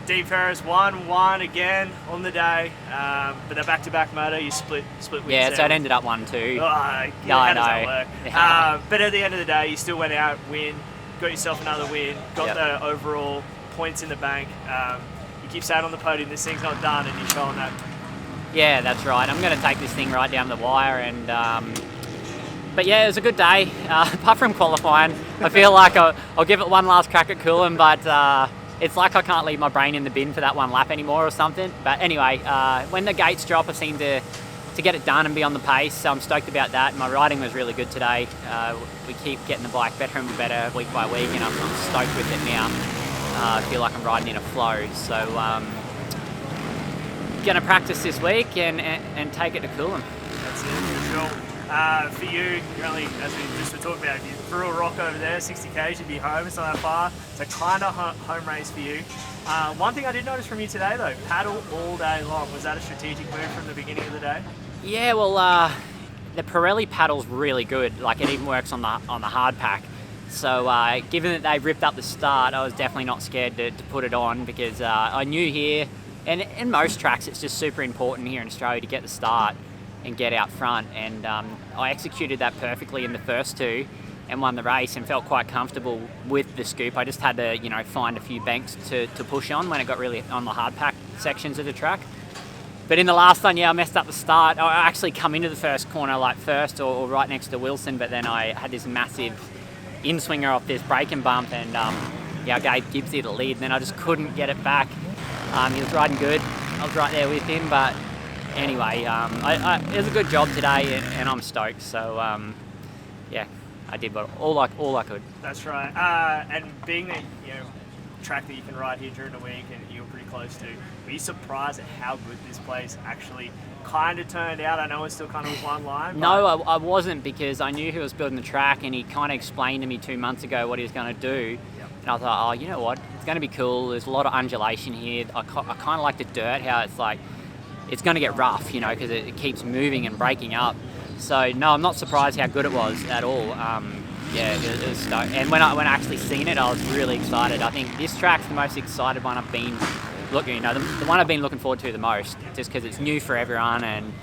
Dean Ferris 1-1 again on the day, but the back-to-back moto, you split wins. Yeah, so it ended up 1-2. Oh, how does that work? But at the end of the day, you still went out, got yourself another win, got the overall points in the bank. You keep saying on the podium, this thing's not done, and you're showing that. Yeah, that's right. I'm going to take this thing right down the wire, and but yeah, it was a good day. Apart from qualifying, I feel like I'll give it one last crack at Coolum, but it's like I can't leave my brain in the bin for that one lap anymore or something. But anyway, when the gates drop, I seem to get it done and be on the pace, so I'm stoked about that. My riding was really good today. We keep getting the bike better and better week by week, and I'm stoked with it now. I feel like I'm riding in a flow, so gonna practice this week and take it to Coolum. That's it, for sure. For you, you're only, as we just were talking about, if you threw a rock over there, 60 k's, you'd be home. It's not that far. It's a kind of home race for you. One thing I did notice from you today, though, paddle all day long. Was that a strategic move from the beginning of the day? Yeah, well, the Pirelli paddle's really good. Like, it even works on the hard pack. So given that they ripped up the start, I was definitely not scared to put it on, because I knew here, and in most tracks, it's just super important here in Australia to get the start and get out front, and I executed that perfectly in the first two and won the race and felt quite comfortable with the scoop. I just had to, find a few banks to push on when it got really on the hard pack sections of the track. But in the last one, I messed up the start. I actually come into the first corner like first or right next to Wilson, but then I had this massive in-swinger off this braking bump, and I gave Gibbs the lead, and then I just couldn't get it back. He was riding good. I was right there with him, but anyway, it was a good job today, and I'm stoked. So, I did all I could. That's right. And being the track that you can ride here during the week, and you're pretty close to, were you surprised at how good this place actually kind of turned out? I know it still kind of was one line. No, I wasn't, because I knew he was building the track, and he kind of explained to me 2 months ago what he was going to do. And I thought, oh, you know what? It's going to be cool. There's a lot of undulation here. I kind of like the dirt, how it's like, it's going to get rough, because it keeps moving and breaking up. So no, I'm not surprised how good it was at all. It was stoked. And when I actually seen it, I was really excited. I think this track's the most excited one I've been looking, the one I've been looking forward to the most, just because it's new for everyone, and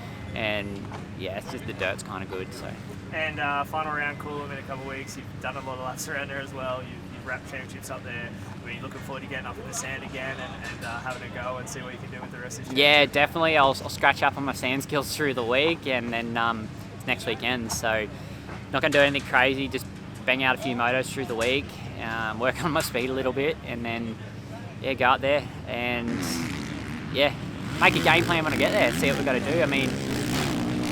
it's just the dirt's kind of good. So. And final round Coolum in a couple of weeks. You've done a lot of laps around there as well. You've wrapped championships up there. Were you looking forward to getting up in the sand again and having a go and see what you can do with the rest of the year? Yeah, definitely. I'll scratch up on my sand skills through the week, and then it's next weekend. So not going to do anything crazy. Just bang out a few motos through the week, work on my speed a little bit, and then go out there and make a game plan when I get there. See what we've got to do. I mean,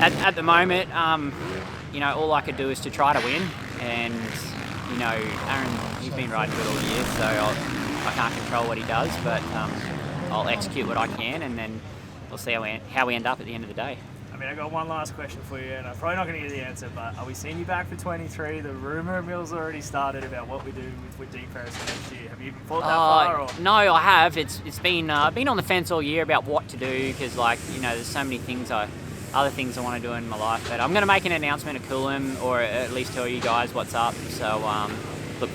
at the moment, all I could do is to try to win, and Aaron, he's been riding good all year, so I can't control what he does, but I'll execute what I can, and then we'll see how we end up at the end of the day. I mean, I got one last question for you, and I'm probably not going to get the answer, but are we seeing you back for 23? The rumour mill's already started about what we do with Dean Ferris next year. Have you even thought that far? Or? No, I have. It's been I've been on the fence all year about what to do, because there's so many things other things I want to do in my life. But I'm going to make an announcement at Coolum, or at least tell you guys what's up. So look,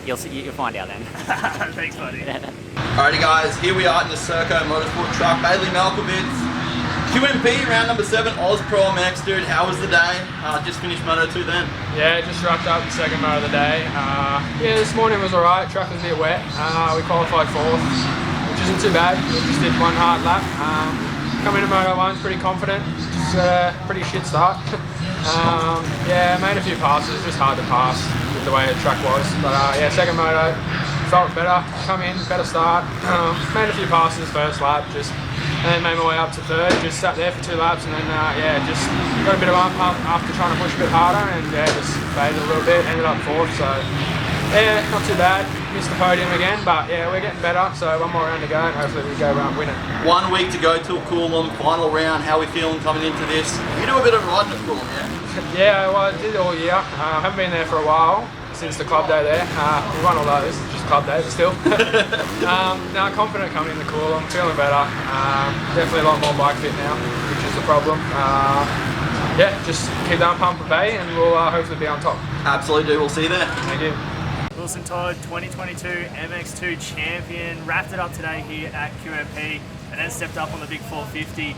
you'll find out then. Thanks, buddy. Alrighty guys, here we are in the Serco Motorsport truck. Bailey Malkovich, QMP round number 7, Oz Pro MX. Dude, how was the day? Just finished Moto 2 then. Yeah, just wrapped up the second moto of the day. This morning was alright. Track was a bit wet. We qualified 4th, which isn't too bad. We just did one hard lap. Coming to Moto 1's pretty confident. Just got a pretty shit start. Made a few passes. Just hard to pass with the way the track was. But second moto felt better. Come in, better start. Made a few passes first lap. And then made my way up to 3rd. Just sat there for 2 laps, and then just got a bit of arm pump after trying to push a bit harder, and just faded a little bit. Ended up 4th. So not too bad. Missed the podium again, but we're getting better. So one more round to go, and hopefully we go around winning. 1 week to go till Coolum, final round. How are we feeling coming into this? You do a bit of riding at Coolum, yeah? Well, I did all year. I haven't been there for a while, since the club day there. We won all those, just club day, but still. Confident coming into Coolum, feeling better. Definitely a lot more bike fit now, which is the problem. Just keep that pump at bay, and we'll hopefully be on top. Absolutely, we'll see you there. Thank you. We'll Awesome, Todd, 2022 MX2 champion, wrapped it up today here at QMP and then stepped up on the big 450.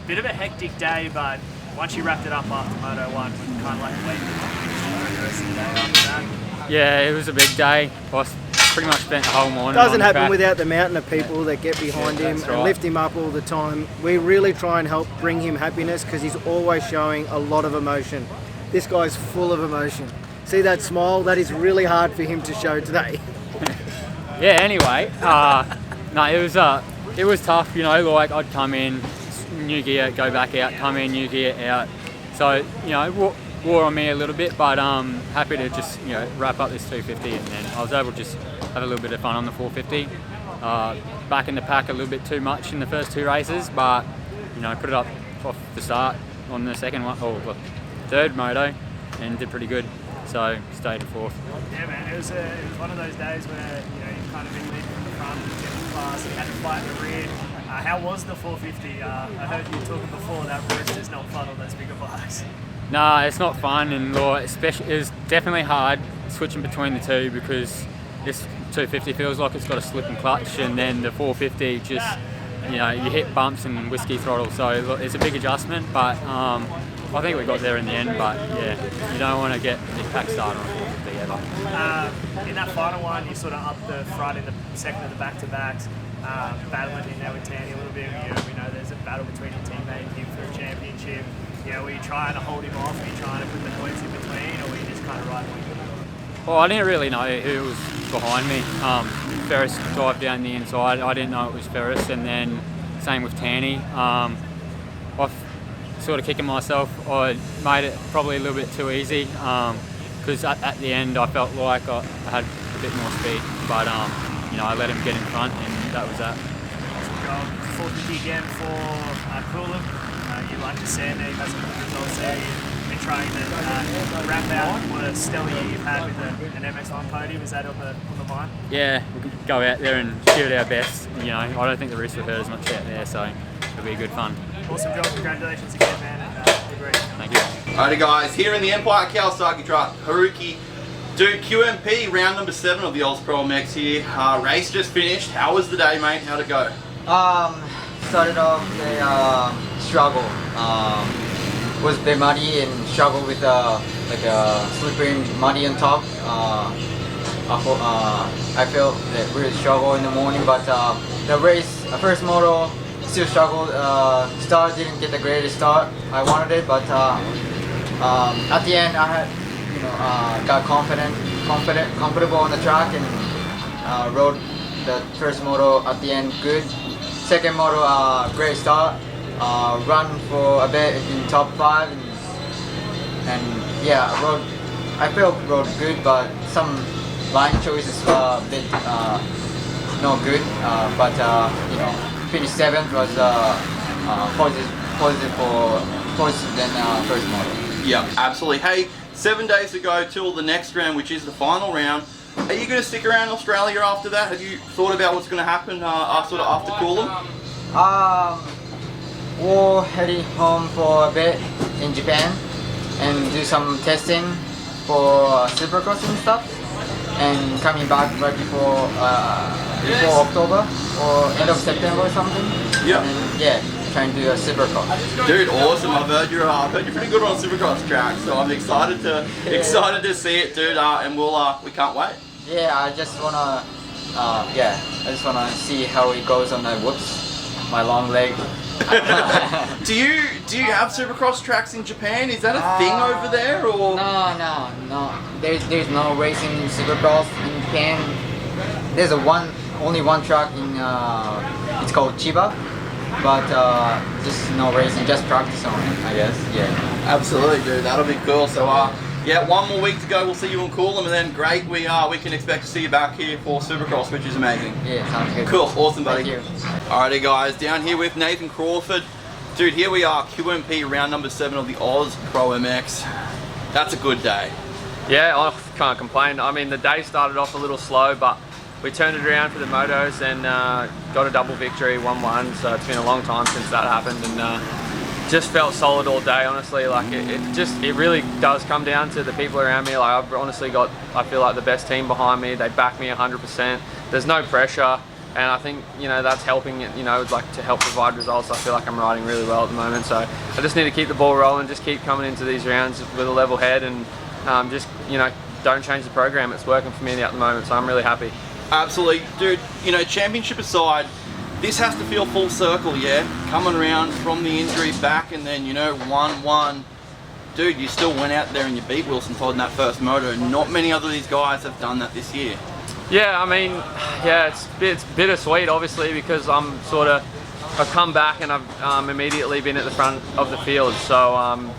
Bit of a hectic day, but once you wrapped it up after Moto 1, we kind of like wait for the rest of the day after that. Yeah, it was a big day. I pretty much spent the whole morning. Doesn't on the happen track. without the mountain of people that get behind him that's and right. lift him up all the time. We really try and help bring him happiness because he's always showing a lot of emotion. This guy's full of emotion. See that smile? That is really hard for him to show today. Yeah. Anyway, no, it was tough. You know, like I'd come in, new gear, go back out, come in, new gear, out. So you know, wore on me a little bit, but happy to just wrap up this 250, and then I was able to just have a little bit of fun on the 450. Back in the pack a little bit too much in the first two races, but put it up off the start on the second one, or the third moto, and did pretty good. So stayed in fourth. Yeah, man, it was one of those days where you've kind of been leading from the front, getting fast, you had to fight in the rear. How was the 450? I heard you talking before that roost is not fun on those bigger bikes. Nah, it's not fun, and especially it was definitely hard switching between the two because this 250 feels like it's got a slip and clutch, and then the 450 just you hit bumps and whiskey throttle. So it's a big adjustment, but I think we got there in the end. But yeah, you don't want to get the pack started on 450 ever. In that final one, you sort of upped the front in the second of the back-to-backs, battling in there with Tanny a little bit. We know there's a battle between your teammate and him for a championship. Were you trying to hold him off? Were you trying to put the points in between, or were you just kind of riding with him? Well, I didn't really know who was behind me. Ferris dived down the inside. I didn't know it was Ferris, and then same with Tanny. I sort of kicking myself. I made it probably a little bit too easy because at the end I felt like I had a bit more speed, but I let him get in front, and that was that. Awesome job. 450 again for Coolum. You like to say there, you've had some good results there. You've been trying to wrap out what a stellar year you've had with an MX1 podium. Is that on the mind? Yeah, we can go out there and give it our best. I don't think the wrist will hurt as much out there, so it'll be good fun. Awesome job. Congratulations again, man. And great. Thank you. Alrighty guys, here in the Empire Kawasaki truck, Haruki. Dude, QMP, round number 7 of the Oz Pro MX here. Race just finished. How was the day, mate? How'd it go? Started off the struggle. Was a bit muddy and struggled with slippery muddy on top. I felt that really struggled in the morning, but the race, first moto, still struggled. Start didn't get the greatest start I wanted it, but at the end I had got comfortable on the track and rode the first moto at the end good. Second moto, great start. Run for a bit in top 5, and yeah, I felt rode good, but some line choices were a bit not good. But finished 7th was positive than first moto. Yep, absolutely. Hey, 7 days to go till the next round, which is the final round. Are you going to stick around Australia after that? Have you thought about what's going to happen after Coolum? We're heading home for a bit in Japan and do some testing for Supercross and stuff, and coming back right before October or end of September or something. Yeah. And yeah, trying to do a Supercross. Dude, awesome! I've heard you're pretty good on Supercross track, so I'm excited to see it, dude. And we can't wait. Yeah, I just wanna see how it goes on the whoops, my long leg. Do you have Supercross tracks in Japan? Is that a thing over there, or? No. There's no racing in Supercross in Japan. There's only one track in it's called Chiba, but just no racing, just practice on it, I guess. Yeah. Absolutely, dude. That'll be cool. So yeah, 1 more week to go. We'll see you in Coolum, and then great. We can expect to see you back here for Supercross, which is amazing. Yeah, sounds good. Cool, awesome, buddy. Thank you. Alrighty, guys, down here with Nathan Crawford. Dude, here we are, QMP round number 7 of the Oz Pro MX. That's a good day. Yeah, I can't complain. I mean, the day started off a little slow, but we turned it around for the motos and got a double victory, 1-1. So it's been a long time since that happened, and just felt solid all day, honestly. Like it really does come down to the people around me. Like I've honestly got, I feel like the best team behind me. They back me 100%. There's no pressure, and I think, you know, that's helping, you know, like to help provide results. I feel like I'm riding really well at the moment, so I just need to keep the ball rolling, just keep coming into these rounds with a level head, and just, you know, don't change the program. It's working for me at the moment, so I'm really happy. Absolutely, dude. You know, championship aside, this has to feel full circle, yeah? Coming around from the injury back, and then, you know, 1-1. Dude, you still went out there and you beat Wilson Todd in that first moto. Not many other of these guys have done that this year. Yeah, I mean, yeah, it's bittersweet, obviously, because I've come back and I've immediately been at the front of the field. So,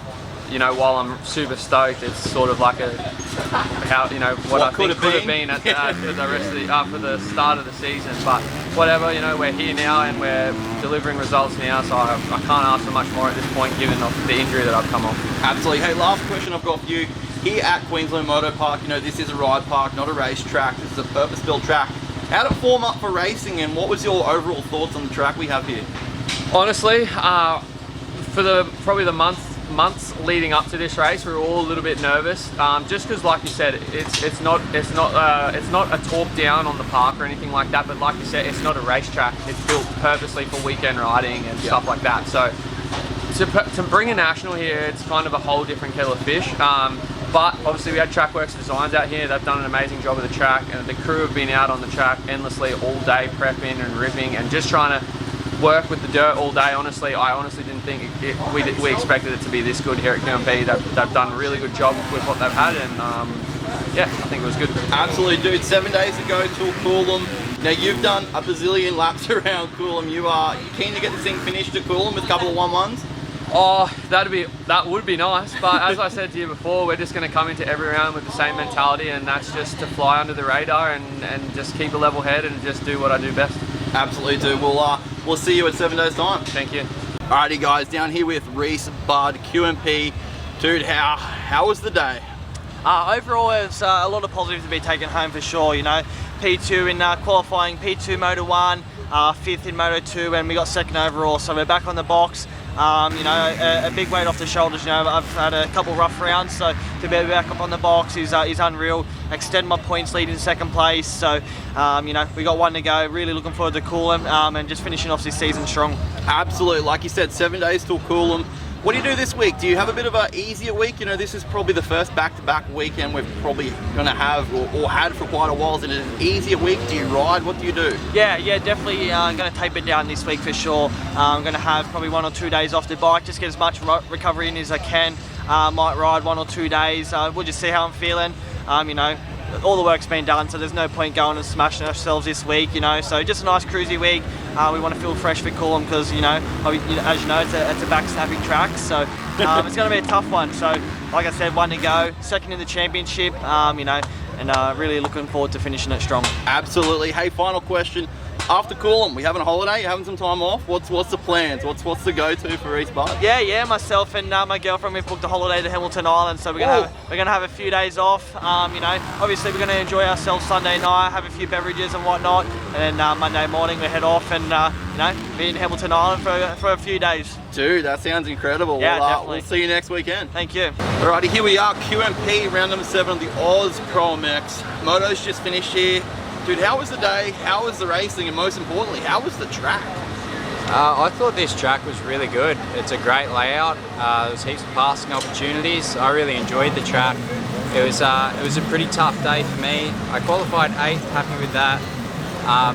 you know, while I'm super stoked, it's sort of like how, you know, what I think could have been at the rest of the, for the start of the season. But whatever, you know, we're here now and we're delivering results now, so I can't ask for much more at this point, given the injury that I've come off. Absolutely. Hey, last question I've got for you. Here at Queensland Moto Park, you know, this is a ride park, not a race track. This is a purpose-built track. How did it form up for racing, and what was your overall thoughts on the track we have here? Honestly, for probably the months leading up to this race, we were all a little bit nervous, just because, like you said, it's not a talk down on the park or anything like that. But like you said, it's not a racetrack. It's built purposely for weekend riding and stuff like that. So to bring a national here, it's kind of a whole different kettle of fish. But obviously we had Trackworks Designs out here. They've done an amazing job of the track, and the crew have been out on the track endlessly all day, prepping and ripping and just trying to work with the dirt all day. Honestly, I honestly didn't think we expected it to be this good here at QMP. They've done a really good job with what they've had, and yeah, I think it was good. Absolutely, dude. 7 days ago till Coolum. Now you've done a bazillion laps around Coolum. You keen to get this thing finished at Coolum with a couple of 1-1s? Oh, that would be nice, but as I said to you before, we're just going to come into every round with the same mentality, and that's just to fly under the radar and just keep a level head and just do what I do best. Absolutely, dude. We'll see you at 7 days time. Thank you. Alrighty, guys, down here with Reese, Bud, QMP. Dude, how was the day? Overall, it's a lot of positives to be taken home for sure. You know, P2 in qualifying, P2 Moto 1, 5th in Moto 2, and we got 2nd overall. So we're back on the box. You know, a big weight off the shoulders. You know, I've had a couple rough rounds, so to be back up on the box is unreal. Extend my points lead in 2nd place. So, you know, we got one to go. Really looking forward to Coolum and just finishing off this season strong. Absolutely, like you said, 7 days till Coolum. What do you do this week? Do you have a bit of an easier week? You know, this is probably the first back-to-back weekend we're probably going to have or had for quite a while. Is it an easier week? Do you ride? What do you do? Yeah, definitely going to taper down this week for sure. I'm going to have probably 1 or 2 days off the bike, just get as much recovery in as I can. Might ride 1 or 2 days. We'll just see how I'm feeling. You know, all the work's been done, so there's no point going and smashing ourselves this week, you know. So just a nice cruisy week. We want to feel fresh for Coolum because, you know, as you know, it's a back-snapping track, so it's going to be a tough one. So, like I said, 1 to go, 2nd in the championship, you know, and really looking forward to finishing it strong. Absolutely. Hey, final question. After Coolum, we having a holiday? You having some time off? What's the plans? What's the go-to for East Bud? Yeah. Myself and my girlfriend, we've booked a holiday to Hamilton Island, so we're gonna have a few days off. You know, obviously we're gonna enjoy ourselves Sunday night, have a few beverages and whatnot, and then Monday morning we head off and you know, be in Hamilton Island for a few days. Dude, that sounds incredible. Yeah, definitely. We'll see you next weekend. Thank you. Alrighty, here we are, QMP, round number 7 of the Oz Pro MX. Moto's just finished here. Dude, how was the day? How was the racing? And most importantly, how was the track? I thought this track was really good. It's a great layout. There's heaps of passing opportunities. I really enjoyed the track. It was a pretty tough day for me. I qualified 8th, happy with that.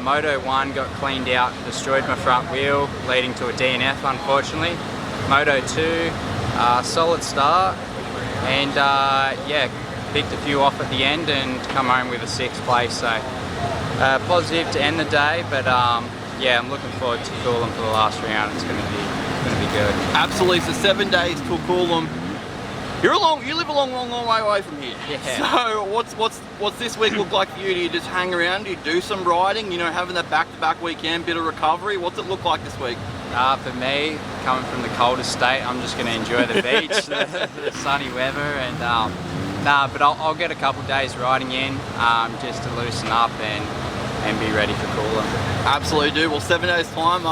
Moto 1 got cleaned out, destroyed my front wheel, leading to a DNF unfortunately. Moto 2, solid start, and yeah, picked a few off at the end and come home with a 6th place. So positive to end the day, but yeah, I'm looking forward to Coolum for the last round. It's going to be good. Absolutely. So 7 days till Coolum. You live a long way away from here. Yeah. So what's this week look like for you? Do you just hang around? Do you do some riding? You know, having that back-to-back weekend, bit of recovery. What's it look like this week? For me, coming from the coldest state, I'm just going to enjoy the beach, the sunny weather, and but I'll get a couple days riding in just to loosen up and be ready for Coolum. Absolutely, dude. Well, 7 days time,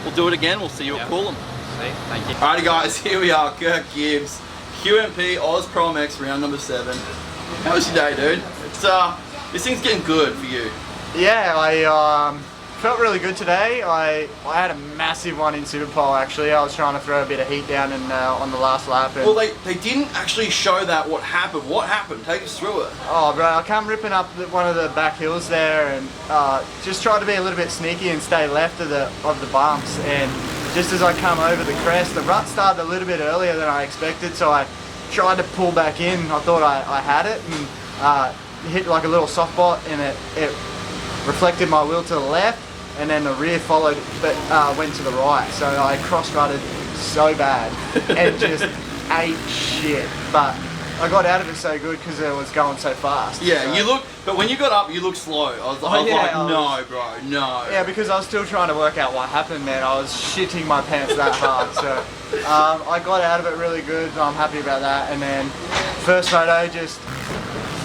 we'll do it again. We'll see you at Coolum. Thank you. Alrighty guys, here we are, Kirk Gibbs, QMP Oz Prom X round number 7. How was your day, dude? It's this thing's getting good for you. Yeah, I felt really good today. I had a massive one in Superpole actually. I was trying to throw a bit of heat down on the last lap. And Well, they didn't actually show that what happened. What happened? Take us through it. oh, bro, I come ripping up one of the back hills there and just tried to be a little bit sneaky and stay left of the bumps. And just as I come over the crest, the rut started a little bit earlier than I expected, so I tried to pull back in. I thought I had it and hit like a little soft spot, and it reflected my wheel to the left, and then the rear followed, but went to the right. So I cross-rutted so bad and just ate shit. But I got out of it so good because it was going so fast. Yeah, so. but when you got up, you looked slow. I was like, no, bro, no. Yeah, because I was still trying to work out what happened, man. I was shitting my pants that hard. So I got out of it really good. I'm happy about that. And then first moto, just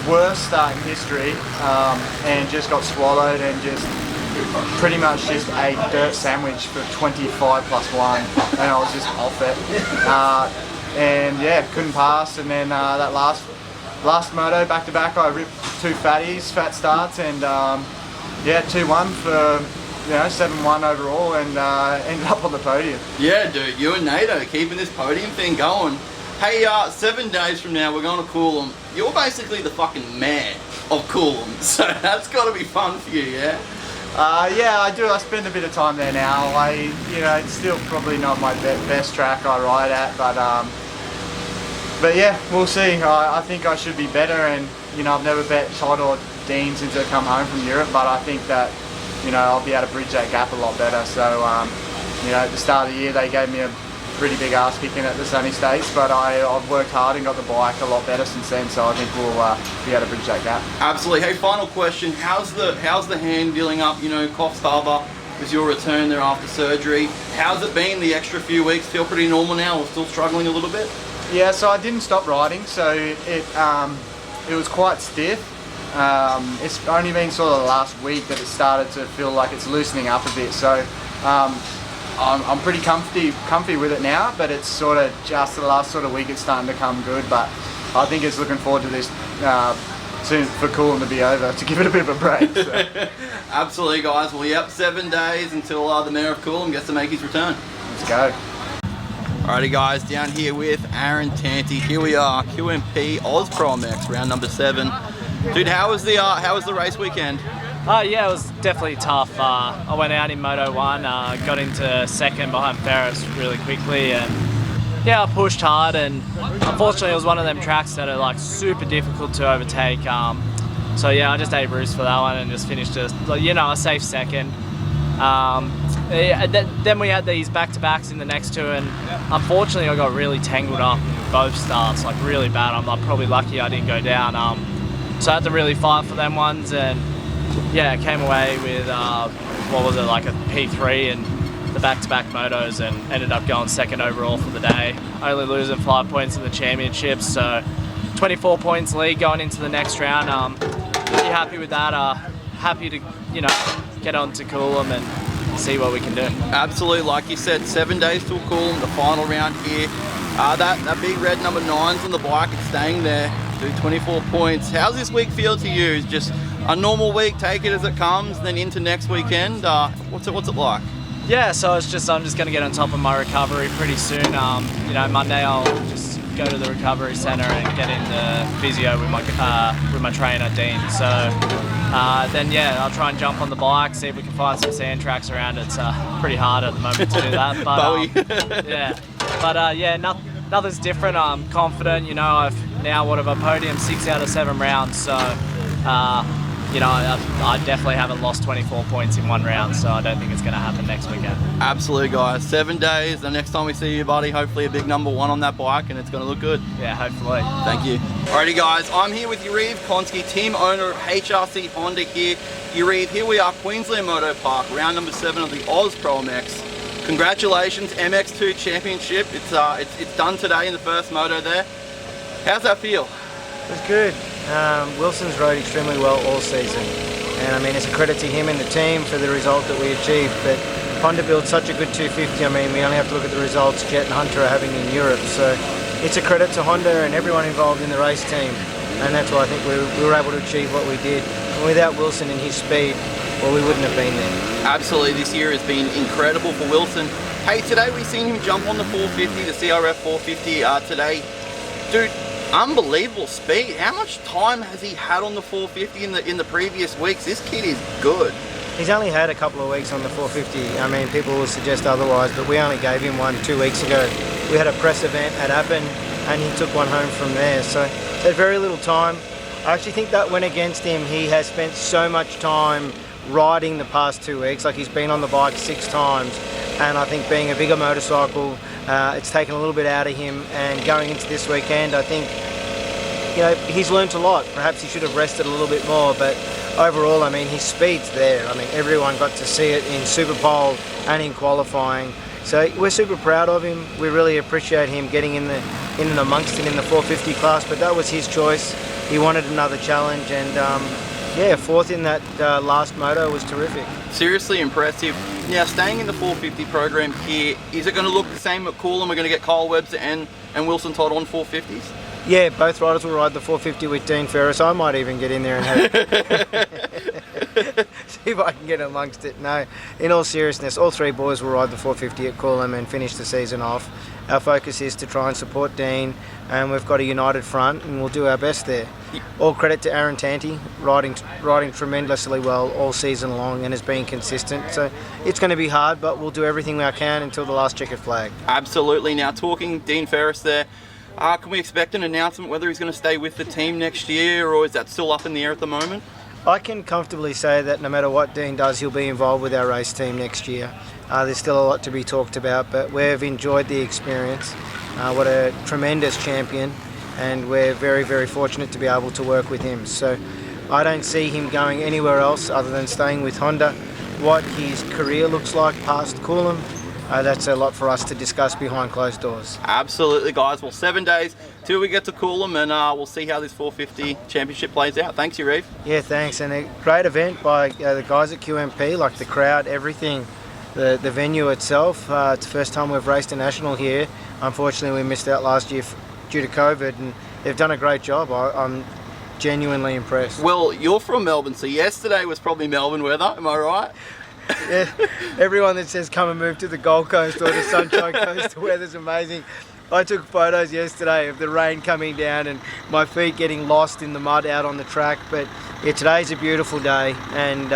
worst start in history, and just got swallowed and just pretty much just ate dirt sandwich for 25 plus 1, and I was just off it. And yeah, couldn't pass. And then that last moto back to back, I ripped 2 fat starts, and yeah, 2-1 for 7-1 overall, and ended up on the podium. Yeah, dude, you and Nato keeping this podium thing going. Hey, 7 days from now, we're going to Coolum. You're basically the fucking man of Coolum, so that's got to be fun for you, yeah? Yeah, I do. I spend a bit of time there now. It's still probably not my best track I ride at, but yeah, we'll see. I think I should be better, and I've never bet Todd or Dean since I come home from Europe, but I think that I'll be able to bridge that gap a lot better. So at the start of the year they gave me a pretty big ass kicking at the Sunny States, but I've worked hard and got the bike a lot better since then, so I think we'll be able to bridge that gap. Absolutely. Hey, final question. How's the hand dealing up? Cough Harbour was your return there after surgery. How's it been the extra few weeks? Feel pretty normal now, or still struggling a little bit? Yeah, so I didn't stop riding, so it was quite stiff. It's only been sort of the last week that it started to feel like it's loosening up a bit, so I'm pretty comfy with it now, but it's sort of just the last sort of week it's starting to come good. But I think it's looking forward to this soon for Coolum to be over, to give it a bit of a break. So. Absolutely, guys. Well, yep, 7 days until the mayor of Coolum gets to make his return. Let's go. Alrighty, guys, down here with Aaron Tanti. Here we are, QMP Oz Prom X, round number 7. Dude, how was the race weekend? Yeah, it was definitely tough. I went out in Moto 1, got into second behind Ferris really quickly, and yeah, I pushed hard, and unfortunately it was one of them tracks that are like super difficult to overtake. So yeah, I just ate roost for that one and just finished a safe second. Then we had these back-to-backs in the next 2, and unfortunately I got really tangled up in both starts, like really bad. I'm probably lucky I didn't go down. So I had to really fight for them ones, and yeah, came away with like a P3 and the back-to-back motos, and ended up going second overall for the day, only losing 5 points in the championships, so 24 points lead going into the next round. Pretty happy with that. Happy to get on to Coolum and see what we can do. Absolutely, like you said, 7 days till Coolum, the final round here. That big red number 9's on the bike, it's staying there. Do 24 points. How's this week feel to you? Is just a normal week, take it as it comes, then into next weekend? What's it like? Yeah, so I'm just going to get on top of my recovery pretty soon. Monday I'll just go to the recovery centre and get into physio with my trainer Dean. So then yeah, I'll try and jump on the bike, see if we can find some sand tracks around. It's pretty hard at the moment to do that, but yeah, nothing's different. I'm confident. I've now podium 6 out of 7 rounds, so I definitely haven't lost 24 points in 1 round, so I don't think it's going to happen next weekend. Absolutely, guys. 7 days. The next time we see you, buddy, hopefully a big number 1 on that bike, and it's going to look good. Yeah, hopefully. Thank you. Alrighty, guys. I'm here with Yariv Konski, team owner of HRC Honda here. Yariv, here we are, Queensland Moto Park, round number 7 of the Oz Pro MX. Congratulations, MX2 Championship. It's done today in the first moto there. How's that feel? It was good. Wilson's rode extremely well all season, And I mean, it's a credit to him and the team for the result that we achieved. But Honda built such a good 250. I mean, we only have to look at the results Jet and Hunter are having in Europe. So it's a credit to Honda and everyone involved in the race team. And that's why I think we were able to achieve what we did. And without Wilson and his speed, well, we wouldn't have been there. Absolutely, this year has been incredible for Wilson. Hey, today we've seen him jump on the 450, the CRF 450 today. Dude, unbelievable speed. How much time has he had on the 450 in the previous weeks? This kid is good. He's only had a couple of weeks on the 450. I mean, people will suggest otherwise, but we only gave him one 2 weeks ago. We had a press event at Appen, and he took one home from there. So, had very little time. I actually think that went against him. He has spent so much time riding the past 2 weeks. Like, he's been on the bike 6 times, and I think being a bigger motorcycle, it's taken a little bit out of him. And going into this weekend, I think, you know, he's learnt a lot. Perhaps he should have rested a little bit more, but overall, I mean, his speed's there. I mean, everyone got to see it in Super Pole and in qualifying. So we're super proud of him. We really appreciate him getting in and amongst it in the 450 class, but that was his choice. He wanted another challenge, and yeah, 4th in that last moto was terrific. Seriously impressive. Now, staying in the 450 program here, is it going to look the same at Coolum? We're going to get Kyle Webster and Wilson Todd on 450s? Yeah, both riders will ride the 450 with Dean Ferris. I might even get in there and see if I can get amongst it. No, in all seriousness, all 3 boys will ride the 450 at Coolum and finish the season off. Our focus is to try and support Dean, and we've got a united front, and we'll do our best there. All credit to Aaron Tanti, riding tremendously well all season long and has been consistent. So it's going to be hard, but we'll do everything we can until the last checkered flag. Absolutely. Now, talking Dean Ferris there, can we expect an announcement whether he's going to stay with the team next year, or is that still up in the air at the moment? I can comfortably say that no matter what Dean does, he'll be involved with our race team next year. There's still a lot to be talked about, but we've enjoyed the experience. What a tremendous champion, and we're very, very fortunate to be able to work with him. So I don't see him going anywhere else other than staying with Honda. What his career looks like past Coolum, that's a lot for us to discuss behind closed doors. Absolutely, guys. Well, 7 days till we get to Coolum, and we'll see how this 450 championship plays out. Thanks, Yariv. Yeah, thanks. And a great event by the guys at QMP, like the crowd, everything. The venue itself, it's the first time we've raced a national here. Unfortunately, we missed out last year due to COVID, and they've done a great job. I'm genuinely impressed. Well, you're from Melbourne, so yesterday was probably Melbourne weather, am I right? Yeah, everyone that says come and move to the Gold Coast or the Sunshine Coast, the weather's amazing. I took photos yesterday of the rain coming down and my feet getting lost in the mud out on the track, but yeah, today's a beautiful day, and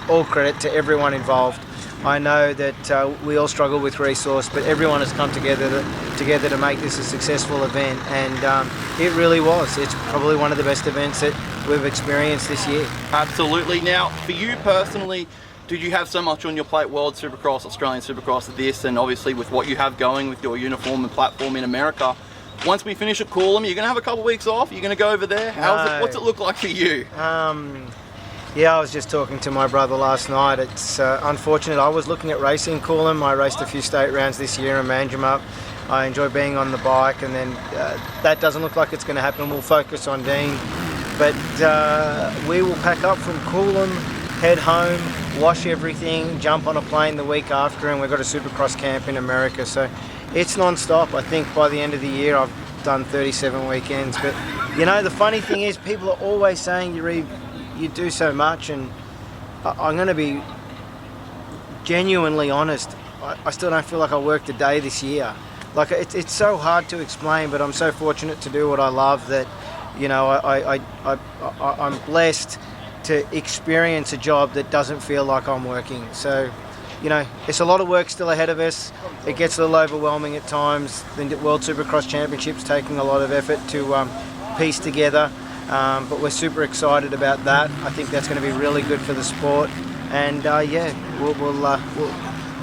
all credit to everyone involved. I know that we all struggle with resource, but everyone has come together to make this a successful event, and it really was. It's probably one of the best events that we've experienced this year. Absolutely. Now, for you personally, did you have so much on your plate, World Supercross, Australian Supercross, this, and obviously with what you have going with your uniform and platform in America, once we finish at Coolum, you're going to have a couple of weeks off? You're going to go over there? What's it look like for you? Yeah, I was just talking to my brother last night. It's unfortunate. I was looking at racing Coolum. I raced a few state rounds this year in Manjimup. I enjoy being on the bike, and then that doesn't look like it's going to happen. We'll focus on Dean. But we will pack up from Coolum, head home, wash everything, jump on a plane the week after, and we've got a Supercross camp in America. So it's non-stop. I think by the end of the year I've done 37 weekends. But you know, the funny thing is, people are always saying, you do so much, and I'm going to be genuinely honest. I still don't feel like I worked a day this year. Like, it's so hard to explain, but I'm so fortunate to do what I love that, you know, I'm blessed to experience a job that doesn't feel like I'm working. So, you know, it's a lot of work still ahead of us. It gets a little overwhelming at times. The World Supercross Championships taking a lot of effort to piece together. But we're super excited about that. I think that's going to be really good for the sport, and yeah,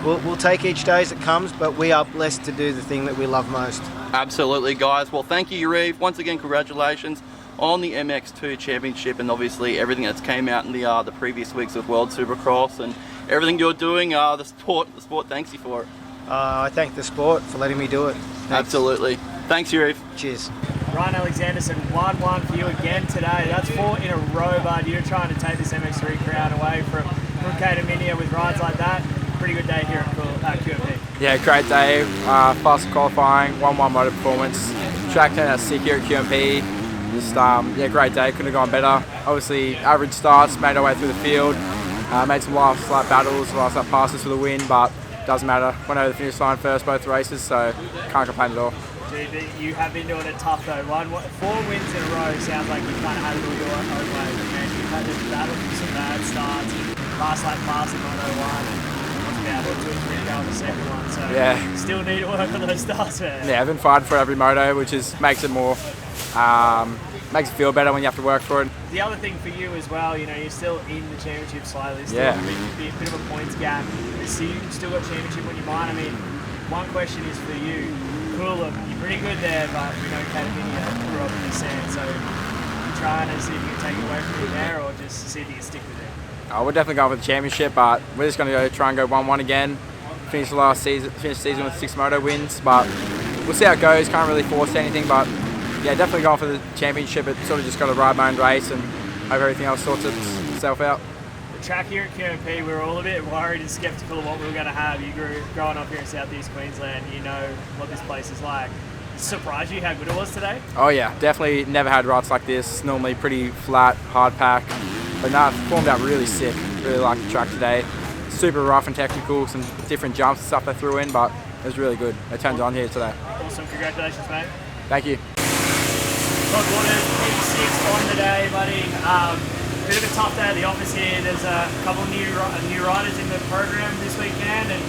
we'll take each day as it comes. But we are blessed to do the thing that we love most. Absolutely, guys. Well, thank you, Yariv. Once again, congratulations on the MX2 Championship, and obviously everything that's came out in the previous weeks of World Supercross and everything you're doing. The sport thanks you for it. I thank the sport for letting me do it. Thanks. Absolutely. Thanks, Yariv. Cheers. Ryan Alexander said 1-1 for you again today. That's 4 in a row, bud. You're trying to take this MX3 crown away from Caterminia with rides like that. Pretty good day here at QMP. Yeah, great day. Fast qualifying, 1-1 motor performance. Track turned out sick here at QMP. Just yeah, great day. Couldn't have gone better. Obviously, average starts, made our way through the field. Made some last lap battles, last lap passes for the win, but doesn't matter. Went over the finish line first both races, so can't complain at all. Dude, you have been doing it tough though. 4 wins in a row sounds like you kind of had it all your own way. Man, you've had to battle through some bad starts. Last lap pass in Moto 1 and about 2 or 3 to go in the second one. So yeah, still need to work on those starts, man. Yeah, I've been fighting for every moto, which makes it more makes it feel better when you have to work for it. The other thing for you as well, you know, you're still in the championship slightly. Still Yeah. be a bit of a points gap. So you still got championship on your mind. I mean, one question is for you. Coolum, you're pretty good there, but we know Caterminia grew up in the sand, so you're trying to see if you can take it away from you there or just see if you can stick with it. We're definitely going for the championship, but we're just going to try and go 1-1 again. Finish the season with 6 moto wins, but we'll see how it goes. Can't really force anything, but yeah, definitely going for the championship. It's sort of just got to ride my own race and hope everything else sorts itself out. The track here at QMP, we were all a bit worried and sceptical of what we were going to have. You growing up here in Southeast Queensland, you know what this place is like. Surprised you how good it was today? Oh yeah, definitely never had rides like this. Normally pretty flat, hard pack, but no, it formed out really sick. Really liked the track today. Super rough and technical, some different jumps and stuff they threw in, but it was really good. They turned on here today. Awesome, congratulations, mate. Thank you. Todd Waters, 86 on today, buddy. Bit of a tough day at the office here. There's a couple of new riders in the program this weekend, and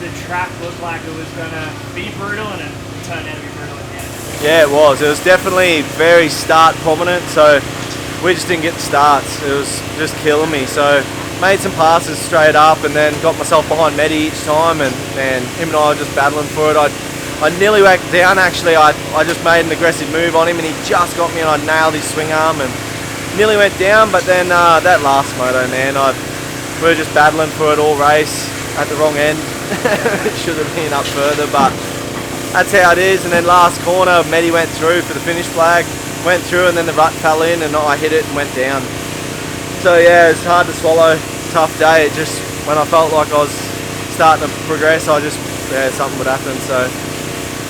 the track looked like it was going to be brutal, and it turned out to be brutal at the end. Yeah, it was. It was definitely very start prominent, so we just didn't get the starts. It was just killing me. So made some passes straight up, and then got myself behind Medi each time, and man, him and I were just battling for it. I nearly went down actually. I just made an aggressive move on him, and he just got me, and I nailed his swing arm and nearly went down. But then that last moto, man, we were just battling for it all race at the wrong end. It should have been up further, but that's how it is. And then last corner, Medi went through for the finish flag, went through, and then the rut fell in, and I hit it and went down. So yeah, it's hard to swallow. Tough day. It just, when I felt like I was starting to progress, something would happen. So.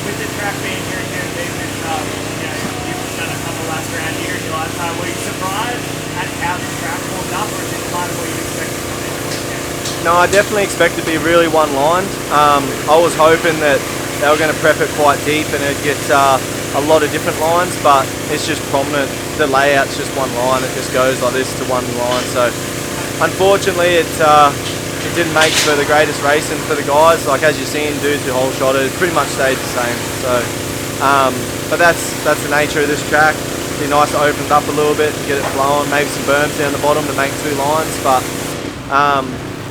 With the track being here in David, you've done a couple laps around here in your lifetime. Were you surprised at how the track formed up, or is it kind of what you expected from it? No, I definitely expected to be really one-lined. I was hoping that they were going to prep it quite deep and it'd get a lot of different lines, but it's just prominent. The layout's just one line. It just goes like this to one line. So unfortunately, it didn't make for the greatest racing for the guys. Like as you've seen, dudes who whole shot it pretty much stayed the same. So, but that's the nature of this track. It'd be nice to open it up a little bit and get it flowing. Maybe some berms down the bottom to make 2 lines. But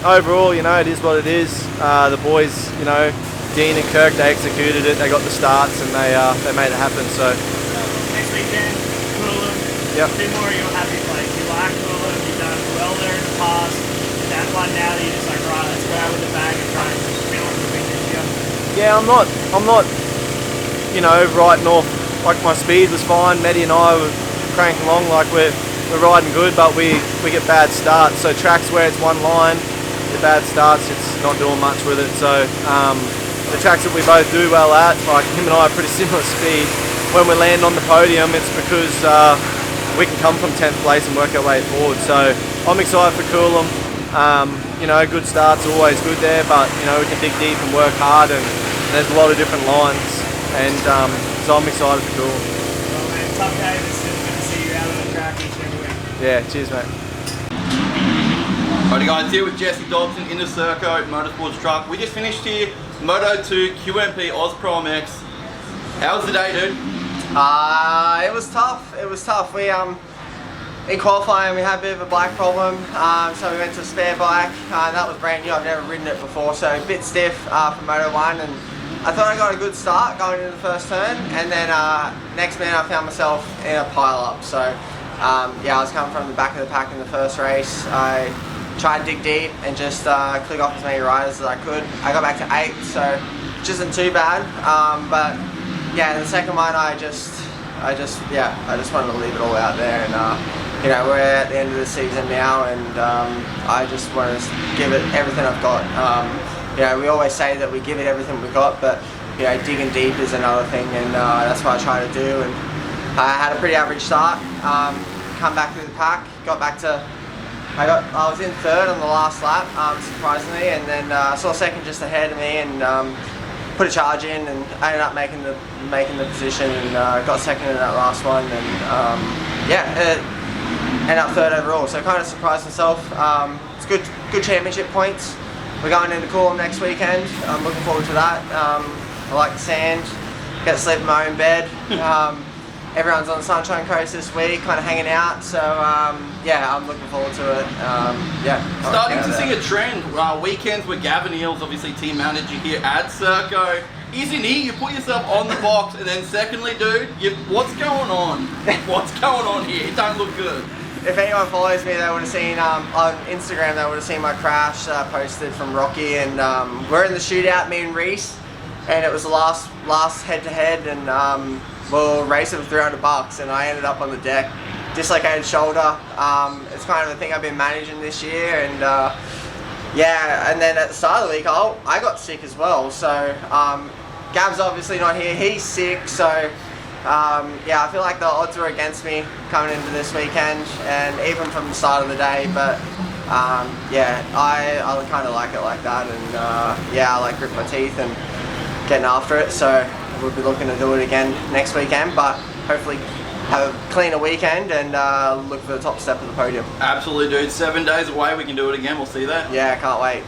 overall, you know, it is what it is. The boys, you know, Dean and Kirk, they executed it. They got the starts and they made it happen. So next weekend, Coolum. Yep. A bit more of your happy place. You like Coolum. You've done well there in the past. That one now that you're just like, right, let's go out with the bag and try and spin on the weekend here. yeah, I'm not, you know, riding off. Like my speed was fine. Medi and I were cranking along like we're riding good, but we get bad starts. So tracks where it's one line, the bad starts, it's not doing much with it. So the tracks that we both do well at, like him and I are pretty similar speed. When we land on the podium, it's because we can come from 10th place and work our way forward. So I'm excited for Coolum. You know, good starts are always good there, but you know, we can dig deep and work hard, and there's a lot of different lines, and so I'm excited for Coolum. Well, man, tough day, but still good to see you out on the track each and every week. Yeah, cheers, mate. Alrighty guys, here with Jesse Dobson in the Serco Motorsports truck. We just finished here, Moto 2 QMP Oz Pro MX. How was the day, dude? It was tough. It was tough. We in qualifying we had a bit of a bike problem, so we went to a spare bike. That was brand new. I've never ridden it before, so a bit stiff for Moto 1. And I thought I got a good start going into the first turn, and then next minute I found myself in a pile up. So yeah, I was coming from the back of the pack in the first race. I tried to dig deep and just click off as many riders as I could. I got back to 8th, so which isn't too bad. But yeah, the second one I just I just wanted to leave it all out there, and you know, we're at the end of the season now, and I just want to give it everything I've got. You know, we always say that we give it everything we've got, but you know, digging deep is another thing, and that's what I try to do. And I had a pretty average start. Come back through the pack, got back to. I was in third on the last lap, surprisingly, and then I saw second just ahead of me, and put a charge in, and I ended up making the position, and got second in that last one, and ended up third overall. So kind of surprised myself. It's good championship points. We're going into Coolum next weekend. I'm looking forward to that. I like the sand. Get to sleep in my own bed. Everyone's on the Sunshine Coast this week, kind of hanging out. So yeah, I'm looking forward to it. Starting to see a trend. Weekends with Gavin Eels, obviously team manager here at Serco. Isn't he? You put yourself on the box, and then secondly, dude, what's going on? What's going on here? It don't look good. If anyone follows me, they would have seen on Instagram. They would have seen my crash posted from Rocky, and we're in the shootout, me and Reese, and it was the last head-to-head, and we'll race it for $300, and I ended up on the deck, dislocated shoulder. It's kind of a thing I've been managing this year, and yeah. And then at the start of the week, I got sick as well. So Gav's obviously not here; he's sick. So. Yeah, I feel like the odds were against me coming into this weekend, and even from the start of the day, but yeah, I kind of like it like that, and yeah, I like grit my teeth and getting after it, so we'll be looking to do it again next weekend, but hopefully have a cleaner weekend and look for the top step of the podium. Absolutely, dude. 7 days away, we can do it again. We'll see you there. Yeah, can't wait.